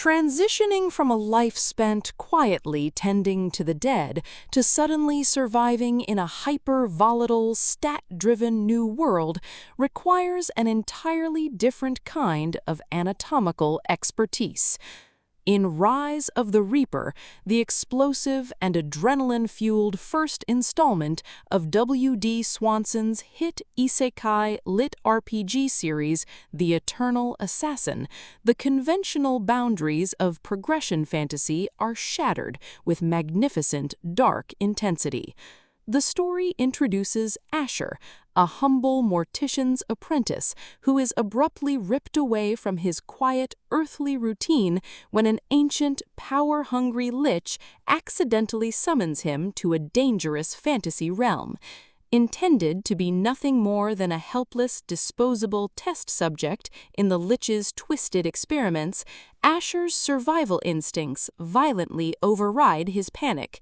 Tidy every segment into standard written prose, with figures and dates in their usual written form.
Transitioning from a life spent quietly tending to the dead to suddenly surviving in a hyper-volatile, stat-driven new world requires an entirely different kind of anatomical expertise. In Rise of the Reaper, the explosive and adrenaline-fueled first installment of W.D. Swanson's hit Isekai LitRPG series, The Eternal Assassin, the conventional boundaries of progression fantasy are shattered with magnificent, dark intensity. The story introduces Asher, a humble mortician's apprentice who is abruptly ripped away from his quiet, earthly routine when an ancient, power-hungry Lich accidentally summons him to a dangerous fantasy realm. Intended to be nothing more than a helpless, disposable test subject in the Lich's twisted experiments, Asher's survival instincts violently override his panic.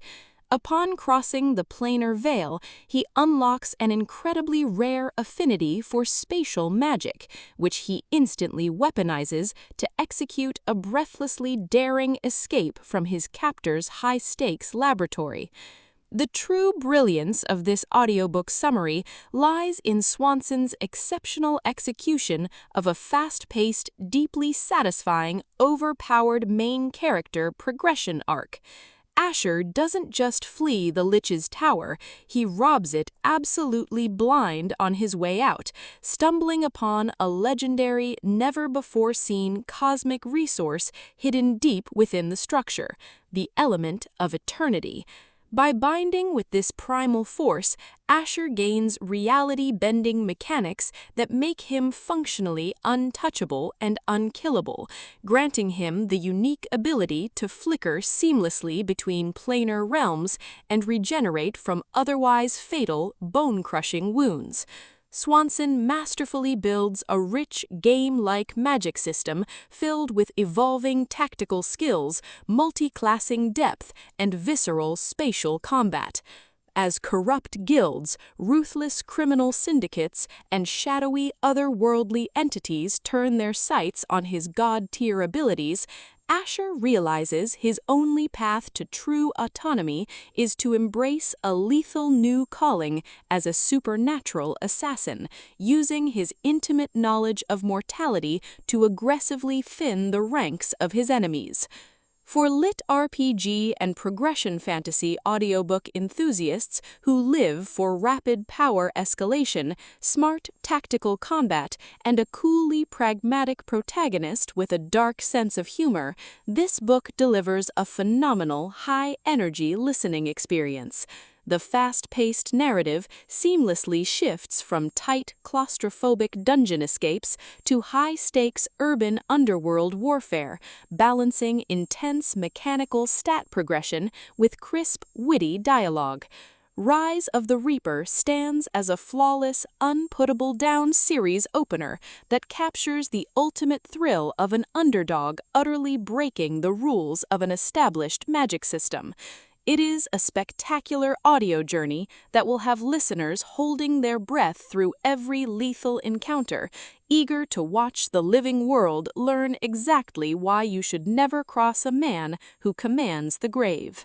Upon crossing the planar veil, he unlocks an incredibly rare affinity for spatial magic, which he instantly weaponizes to execute a breathlessly daring escape from his captor's high-stakes laboratory. The true brilliance of this audiobook summary lies in Swanson's exceptional execution of a fast-paced, deeply satisfying, overpowered main character progression arc. Asher doesn't just flee the Lich's tower, he robs it absolutely blind on his way out, stumbling upon a legendary, never-before-seen cosmic resource hidden deep within the structure, the element of eternity. By binding with this primal force, Asher gains reality-bending mechanics that make him functionally untouchable and unkillable, granting him the unique ability to flicker seamlessly between planar realms and regenerate from otherwise fatal, bone-crushing wounds. Swanson masterfully builds a rich, game-like magic system filled with evolving tactical skills, multi-classing depth, and visceral spatial combat. As corrupt guilds, ruthless criminal syndicates, and shadowy otherworldly entities turn their sights on his god-tier abilities, Asher realizes his only path to true autonomy is to embrace a lethal new calling as a supernatural assassin, using his intimate knowledge of mortality to aggressively thin the ranks of his enemies. For LitRPG and progression fantasy audiobook enthusiasts who live for rapid power escalation, smart tactical combat, and a coolly pragmatic protagonist with a dark sense of humor, this book delivers a phenomenal, high-energy listening experience. The fast-paced narrative seamlessly shifts from tight, claustrophobic dungeon escapes to high-stakes urban underworld warfare, balancing intense mechanical stat progression with crisp, witty dialogue. Rise of the Reaper stands as a flawless, unputtable-down series opener that captures the ultimate thrill of an underdog utterly breaking the rules of an established magic system. It is a spectacular audio journey that will have listeners holding their breath through every lethal encounter, eager to watch the living world learn exactly why you should never cross a man who commands the grave.